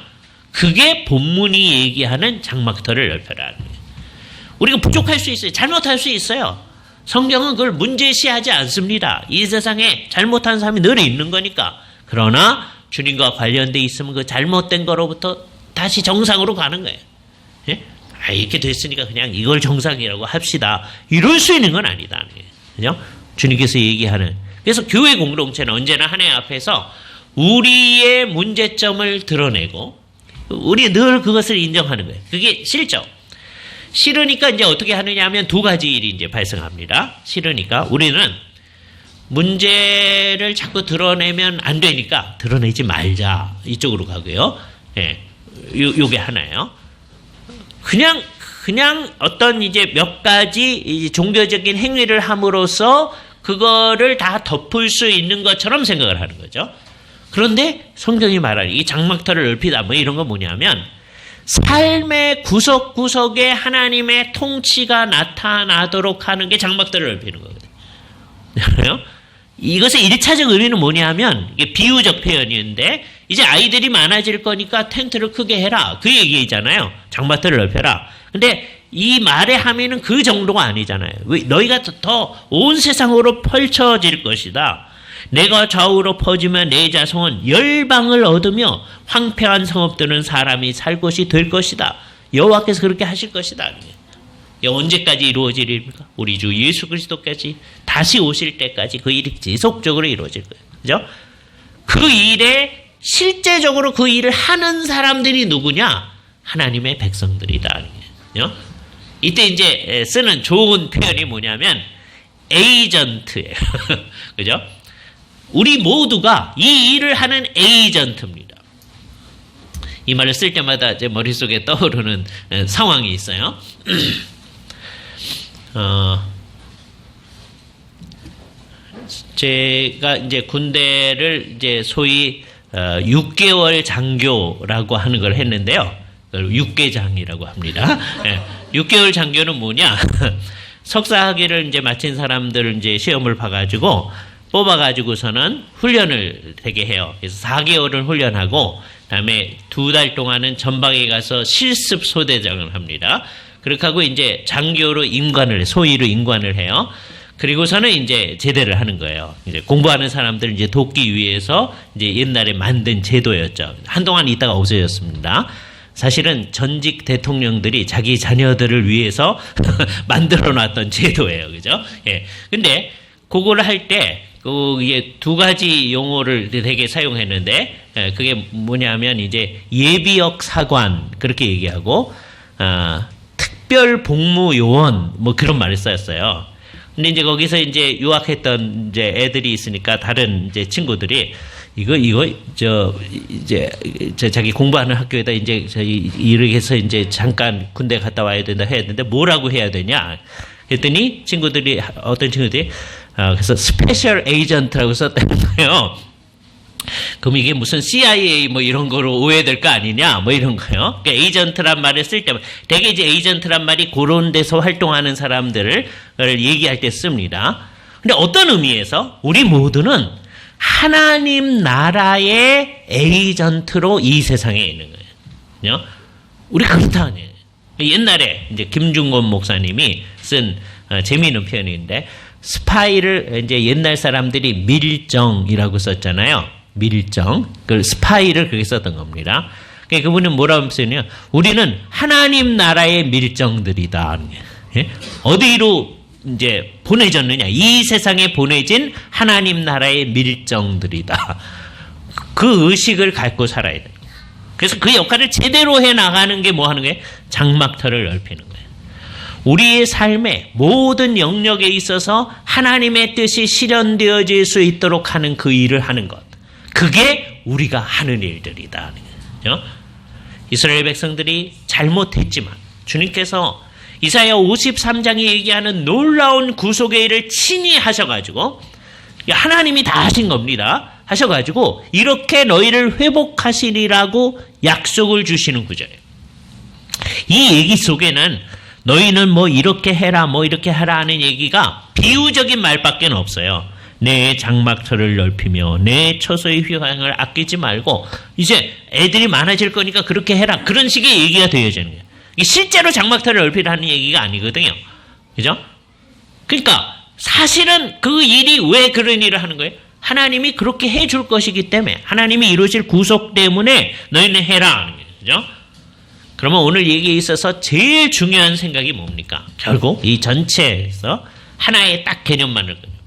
그게 본문이 얘기하는 장막터를 넓혀라는 거예요. 우리가 부족할 수 있어요. 잘못할 수 있어요. 성경은 그걸 문제시하지 않습니다. 이 세상에 잘못한 사람이 늘 있는 거니까. 그러나 주님과 관련돼 있으면 그 잘못된 거로부터 다시 정상으로 가는 거예요. 예? 이렇게 됐으니까 그냥 이걸 정상이라고 합시다. 이럴 수 있는 건 아니다. 그죠? 주님께서 얘기하는. 그래서 교회 공동체는 언제나 하나님 앞에서 우리의 문제점을 드러내고 우리 늘 그것을 인정하는 거예요. 그게 싫죠. 싫으니까 이제 어떻게 하느냐 하면 두 가지 일이 이제 발생합니다. 싫으니까 우리는 문제를 자꾸 드러내면 안 되니까 드러내지 말자. 이쪽으로 가고요. 예. 요게 하나예요. 그냥 어떤 이제 몇 가지 이제 종교적인 행위를 함으로써 그거를 다 덮을 수 있는 것처럼 생각을 하는 거죠. 그런데 성경이 말하는 이 장막터를 넓히다 뭐 이런 건 뭐냐면 삶의 구석구석에 하나님의 통치가 나타나도록 하는 게 장막터를 넓히는 거거든요. 이것의 1차적 의미는 뭐냐면 이게 비유적 표현인데 이제 아이들이 많아질 거니까 텐트를 크게 해라. 그 얘기잖아요. 장막터를 넓혀라. 근데 이 말의 함의는 그 정도가 아니잖아요. 너희가 더 온 세상으로 펼쳐질 것이다. 내가 좌우로 퍼지면 내 자손은 열방을 얻으며 황폐한 성읍들은 사람이 살 곳이 될 것이다. 여호와께서 그렇게 하실 것이다. 언제까지 이루어질 일입니까? 우리 주 예수 그리스도까지 다시 오실 때까지 그 일이 지속적으로 이루어질 거예요. 그죠? 그 일에 실제적으로 그 일을 하는 사람들이 누구냐? 하나님의 백성들이다. 그죠? 이때 이제 쓰는 좋은 표현이 뭐냐면 에이전트예요. 그죠? 우리 모두가 이 일을 하는 에이전트입니다. 이 말을 쓸 때마다 제 머릿속에 떠오르는 상황이 있어요. 제가 이제 군대를 이제 소위 6개월 장교라고 하는 걸 했는데요. 그걸 육개장이라고 합니다. 6개월 장교는 뭐냐? 석사학위를 이제 마친 사람들을 이제 시험을 봐가지고 뽑아가지고서는 훈련을 되게 해요. 그래서 4개월을 훈련하고 그다음에 2달 동안은 전방에 가서 실습 소대장을 합니다. 그렇게 하고 이제 장교로 임관을 소위로 임관을 해요. 그리고서는 이제 제대를 하는 거예요. 이제 공부하는 사람들을 이제 돕기 위해서 이제 옛날에 만든 제도였죠. 한동안 있다가 없어졌습니다. 사실은 전직 대통령들이 자기 자녀들을 위해서 만들어 놨던 제도예요. 그죠? 예. 근데 그걸 할 때, 이게 두 가지 용어를 되게 사용했는데, 그게 뭐냐면 이제 예비역 사관, 그렇게 얘기하고, 특별 복무 요원, 뭐 그런 말을 썼어요. 근데 이제 거기서 이제 유학했던 이제 애들이 있으니까 다른 이제 친구들이 이제 자기 공부하는 학교에다 이제 이렇게 해서 이제 잠깐 군대 갔다 와야 된다 해야 되는데 뭐라고 해야 되냐? 했더니 어떤 친구들이 그래서 스페셜 에이전트라고 썼다는 거예요. 그럼 이게 무슨 CIA 뭐 이런 거로 오해될 거 아니냐? 뭐 이런 거요. 그러니까 에이전트란 말을 쓸 때, 되게 이제 에이전트란 말이 그런 데서 활동하는 사람들을 얘기할 때 씁니다. 근데 어떤 의미에서 우리 모두는 하나님 나라의 에이전트로 이 세상에 있는 거예요. 우리 그렇다. 옛날에 이제 김중곤 목사님이 쓴 재미있는 표현인데, 스파이를 이제 옛날 사람들이 밀정이라고 썼잖아요. 밀정. 그 스파이를 그렇게 썼던 겁니다. 그러니까 그분은 뭐라고 쓰냐? 우리는 하나님 나라의 밀정들이다. 예? 어디로 이제 보내졌느냐? 이 세상에 보내진 하나님 나라의 밀정들이다. 그 의식을 갖고 살아야 돼. 그래서 그 역할을 제대로 해 나가는 게 뭐 하는 거예요? 장막터를 넓히는 거예요. 우리의 삶의 모든 영역에 있어서 하나님의 뜻이 실현되어질 수 있도록 하는 그 일을 하는 것. 그게 우리가 하는 일들이다. 이스라엘 백성들이 잘못했지만 주님께서 이사야 53장이 얘기하는 놀라운 구속의 일을 친히 하셔가지고, 하나님이 다 하신 겁니다. 하셔가지고 이렇게 너희를 회복하시리라고 약속을 주시는 구절이에요. 이 얘기 속에는 너희는 뭐 이렇게 해라 뭐 이렇게 하라 하는 얘기가 비유적인 말밖에 없어요. 내 장막터를 넓히며 내 처소의 휴양을 아끼지 말고 이제 애들이 많아질 거니까 그렇게 해라. 그런 식의 얘기가 되어지는 거예요. 이게 실제로 장막터를 넓히라는 얘기가 아니거든요. 그죠? 그러니까 사실은 그 일이 왜 그런 일을 하는 거예요? 하나님이 그렇게 해줄 것이기 때문에, 하나님이 이루실 구속 때문에 너희는 해라 하는 거예요. 그죠? 그러면 오늘 얘기에 있어서 제일 중요한 생각이 뭡니까? 결국 이 전체에서 하나의 딱 개념만을 거예요.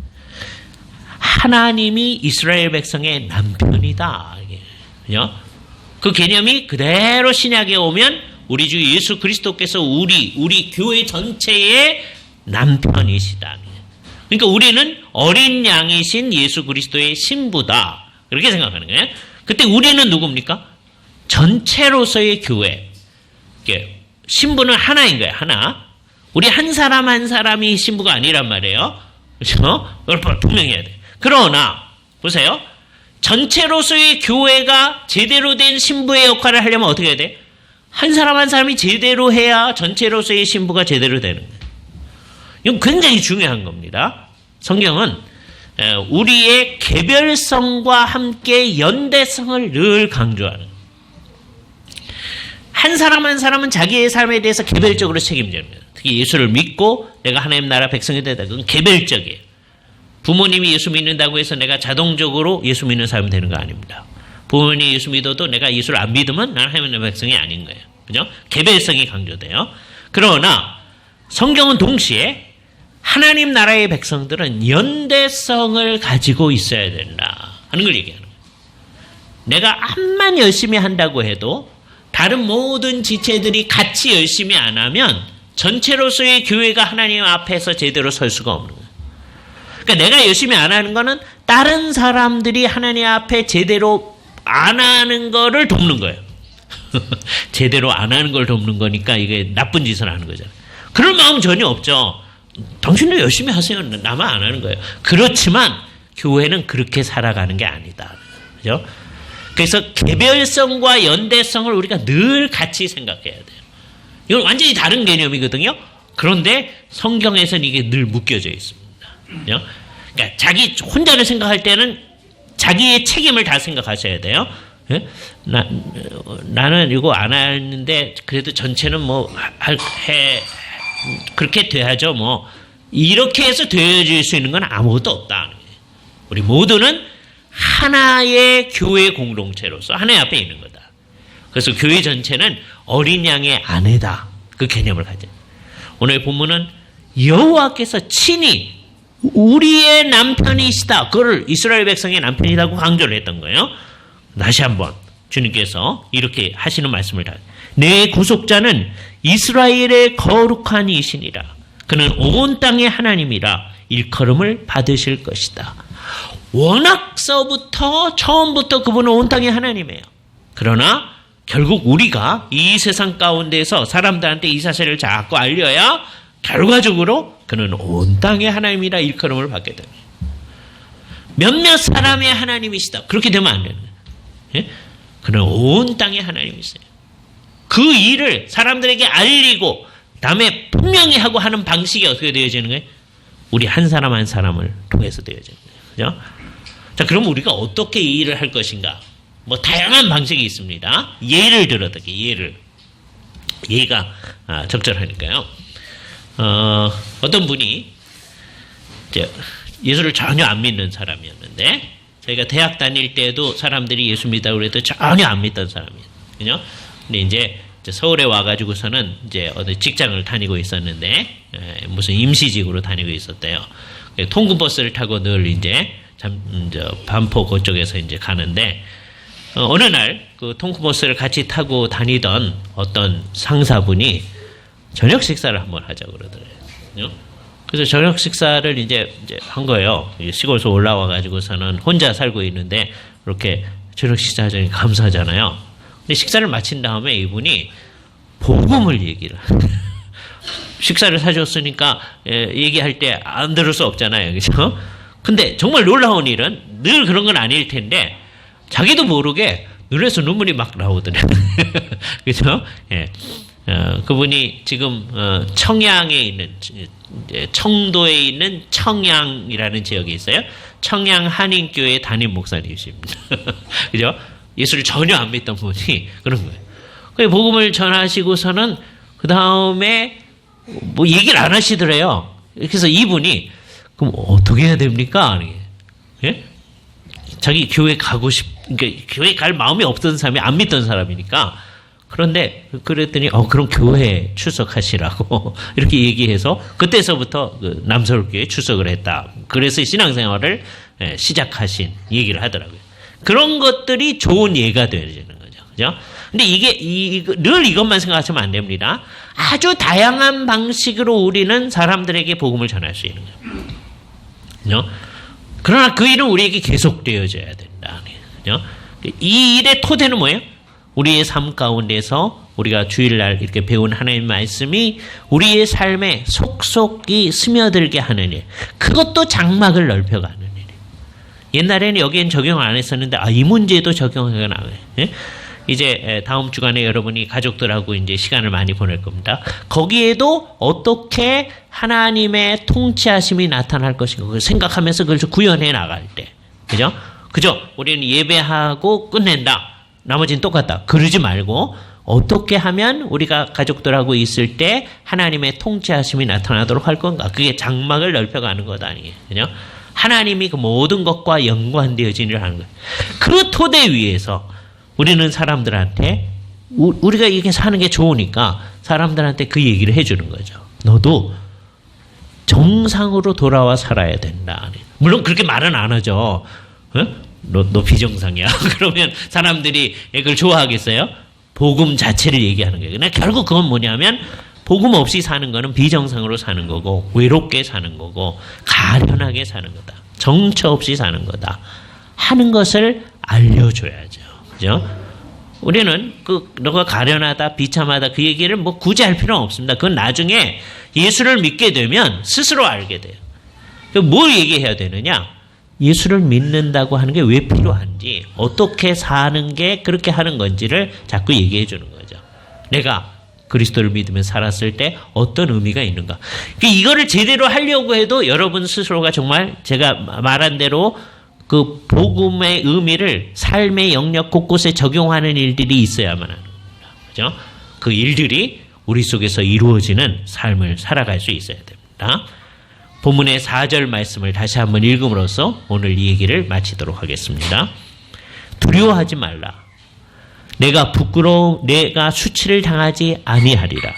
하나님이 이스라엘 백성의 남편이다. 그죠? 그 개념이 그대로 신약에 오면 우리 주 예수 그리스도께서 우리 교회 전체의 남편이시다. 그러니까 우리는 어린 양이신 예수 그리스도의 신부다. 그렇게 생각하는 거예요. 그때 우리는 누굽니까? 전체로서의 교회. 신부는 하나인 거예요. 하나. 우리 한 사람 한 사람이 신부가 아니란 말이에요. 그렇죠? 그걸 분명히 해야 돼요. 그러나 보세요. 전체로서의 교회가 제대로 된 신부의 역할을 하려면 어떻게 해야 돼? 한 사람 한 사람이 제대로 해야 전체로서의 신부가 제대로 되는 거예요. 이건 굉장히 중요한 겁니다. 성경은 우리의 개별성과 함께 연대성을 늘 강조하는 거예요. 한 사람 한 사람은 자기의 삶에 대해서 개별적으로 책임지는 거예요. 특히 예수를 믿고 내가 하나님 나라 백성이 되다. 그건 개별적이에요. 부모님이 예수 믿는다고 해서 내가 자동적으로 예수 믿는 사람이 되는 거 아닙니다. 부모님이 예수 믿어도 내가 예수를 안 믿으면 나는 하나님 나라 백성이 아닌 거예요. 그죠? 개별성이 강조돼요. 그러나 성경은 동시에 하나님 나라의 백성들은 연대성을 가지고 있어야 된다 하는 걸 얘기하는 거예요. 내가 암만 열심히 한다고 해도 다른 모든 지체들이 같이 열심히 안 하면 전체로서의 교회가 하나님 앞에서 제대로 설 수가 없는 거예요. 그러니까 내가 열심히 안 하는 거는 다른 사람들이 하나님 앞에 제대로 안 하는 거를 돕는 거예요. 제대로 안 하는 걸 돕는 거니까 이게 나쁜 짓을 하는 거잖아요. 그럴 마음 전혀 없죠. 당신도 열심히 하세요. 나만 안 하는 거예요. 그렇지만 교회는 그렇게 살아가는 게 아니다. 그죠? 그래서 개별성과 연대성을 우리가 늘 같이 생각해야 돼요. 이건 완전히 다른 개념이거든요. 그런데 성경에서는 이게 늘 묶여져 있습니다. 그죠? 그러니까 자기 혼자를 생각할 때는 자기의 책임을 다 생각하셔야 돼요. 예? 나는 이거 안 하는데 그래도 전체는 뭐 그렇게 돼야죠. 뭐 이렇게 해서 되어질 수 있는 건 아무것도 없다. 우리 모두는 하나의 교회 공동체로서 하나님 앞에 있는 거다. 그래서 교회 전체는 어린 양의 아내다. 그 개념을 가져요. 오늘 본문은 여호와께서 친히 우리의 남편이시다. 그걸 이스라엘 백성의 남편이라고 강조를 했던 거예요. 다시 한번 주님께서 이렇게 하시는 말씀을 다. 내 구속자는 이스라엘의 거룩한 이시니라. 그는 온 땅의 하나님이라 일컬음을 받으실 것이다. 워낙서부터 처음부터 그분은 온 땅의 하나님이에요. 그러나 결국 우리가 이 세상 가운데서 사람들한테 이 사실을 자꾸 알려야 결과적으로 그는 온 땅의 하나님이라 일컬음을 받게 됩니다. 몇몇 사람의 하나님이시다. 그렇게 되면 안 되는 거예요. 예? 그는 온 땅의 하나님이세요. 그 일을 사람들에게 알리고 다음에 분명히 하고 하는 방식이 어떻게 되어지는 거예요? 우리 한 사람 한 사람을 통해서 되어지는 거예요. 그죠? 자, 그럼 우리가 어떻게 이 일을 할 것인가? 뭐 다양한 방식이 있습니다. 예를 들어 예를. 예가 적절하니까요. 어떤 분이 이제 예수를 전혀 안 믿는 사람이었는데 저희가 대학 다닐 때도 사람들이 예수 믿다고 그래도 전혀 안 믿던 사람이에요. 그죠? 근데 이제 서울에 와가지고서는 이제 어디 직장을 다니고 있었는데 무슨 임시직으로 다니고 있었대요. 통근버스를 타고 늘 이제 반포 그쪽에서 이제 가는데 어느 날 그 통근버스를 같이 타고 다니던 어떤 상사분이 저녁 식사를 한번 하자고 그러더래요. 그래서 저녁 식사를 이제 한 거예요. 시골에서 올라와 가지고서는 혼자 살고 있는데 이렇게 저녁 식사 하자니 감사하잖아요. 근데 식사를 마친 다음에 이분이 복음을 얘기를 식사를 사줬으니까 얘기할 때 안 들을 수 없잖아요. 그죠? 근데 정말 놀라운 일은 늘 그런 건 아닐 텐데 자기도 모르게 눈에서 눈물이 막 나오더래요. 그죠? 예. 그분이 지금 청양에 있는 청도에 있는 청양이라는 지역이 있어요. 청양 한인교회 담임 목사님이십니다. 그죠? 예수를 전혀 안 믿던 분이 그런 거예요. 그 복음을 전하시고서는 그 다음에 뭐 얘기를 안 하시더래요. 그래서 이분이 그럼 어떻게 해야 됩니까? 예? 자기 교회 가고 그러니까 교회 갈 마음이 없던 사람이 안 믿던 사람이니까. 그런데 그랬더니 그럼 교회에 출석하시라고 이렇게 얘기해서 그때서부터 그 남서울교회에 출석을 했다. 그래서 신앙생활을 시작하신 얘기를 하더라고요. 그런 것들이 좋은 예가 되어지는 거죠. 그죠? 근데 늘 이것만 생각하시면 안 됩니다. 아주 다양한 방식으로 우리는 사람들에게 복음을 전할 수 있는 거예요. 그죠? 그러나 그 일은 우리에게 계속되어져야 된다. 그죠? 이 일의 토대는 뭐예요? 우리의 삶 가운데서 우리가 주일날 이렇게 배운 하나님의 말씀이 우리의 삶에 속속이 스며들게 하는 일. 그것도 장막을 넓혀가는 일. 옛날에는 여기엔 적용 안 했었는데 이 문제도 적용하게 나와요. 예? 이제 다음 주간에 여러분이 가족들하고 이제 시간을 많이 보낼 겁니다. 거기에도 어떻게 하나님의 통치하심이 나타날 것인가 그걸 생각하면서 그걸 구현해 나갈 때. 그죠? 그죠? 우리는 예배하고 끝낸다. 나머지는 똑같다. 그러지 말고 어떻게 하면 우리가 가족들하고 있을 때 하나님의 통치하심이 나타나도록 할 건가? 그게 장막을 넓혀가는 것 아니에요. 그죠? 하나님이 그 모든 것과 연관되어진 일을 하는 거예요. 그 토대 위에서 우리는 사람들한테 우리가 이렇게 사는 게 좋으니까 사람들한테 그 얘기를 해주는 거죠. 너도 정상으로 돌아와 살아야 된다. 물론 그렇게 말은 안 하죠. 너 비정상이야. 그러면 사람들이 그걸 좋아하겠어요? 복음 자체를 얘기하는 거예요. 근데 결국 그건 뭐냐면 복음 없이 사는 거는 비정상으로 사는 거고 외롭게 사는 거고 가련하게 사는 거다. 정처 없이 사는 거다. 하는 것을 알려줘야죠. 그죠? 우리는 너가 가련하다, 비참하다 그 얘기를 뭐 굳이 할 필요는 없습니다. 그건 나중에 예수를 믿게 되면 스스로 알게 돼요. 뭘 얘기해야 되느냐? 예수를 믿는다고 하는 게 왜 필요한지, 어떻게 사는 게 그렇게 하는 건지를 자꾸 얘기해 주는 거죠. 내가 그리스도를 믿으며 살았을 때 어떤 의미가 있는가. 이거를 제대로 하려고 해도 여러분 스스로가 정말 제가 말한 대로 그 복음의 의미를 삶의 영역 곳곳에 적용하는 일들이 있어야만 하는 겁니다. 그죠? 그 일들이 우리 속에서 이루어지는 삶을 살아갈 수 있어야 됩니다. 본문의 4절 말씀을 다시 한번 읽음으로써 오늘 이 얘기를 마치도록 하겠습니다. 두려워하지 말라. 내가 수치를 당하지 아니하리라.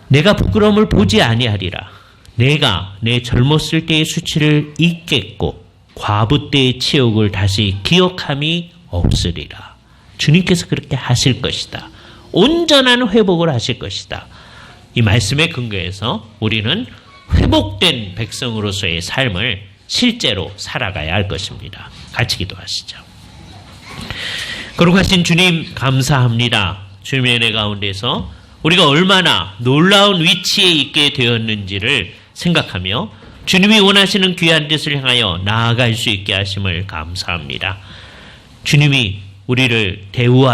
내가 부끄러움을 보지 아니하리라. 내가 내 젊었을 때의 수치를 잊겠고 과부 때의 치욕을 다시 기억함이 없으리라. 주님께서 그렇게 하실 것이다. 온전한 회복을 하실 것이다. 이 말씀에 근거해서 우리는 회복된 백성으로서의 삶을 실제로 살아가야 할 것입니다. 같이 기도하시죠. 거룩하신 주님 감사합니다. 주님의 은혜 가운데서 우리가 얼마나 놀라운 위치에 있게 되었는지를 생각하며 주님이 원하시는 귀한 뜻을 향하여 나아갈 수 있게 하심을 감사합니다. 주님이 우리를 대우하시고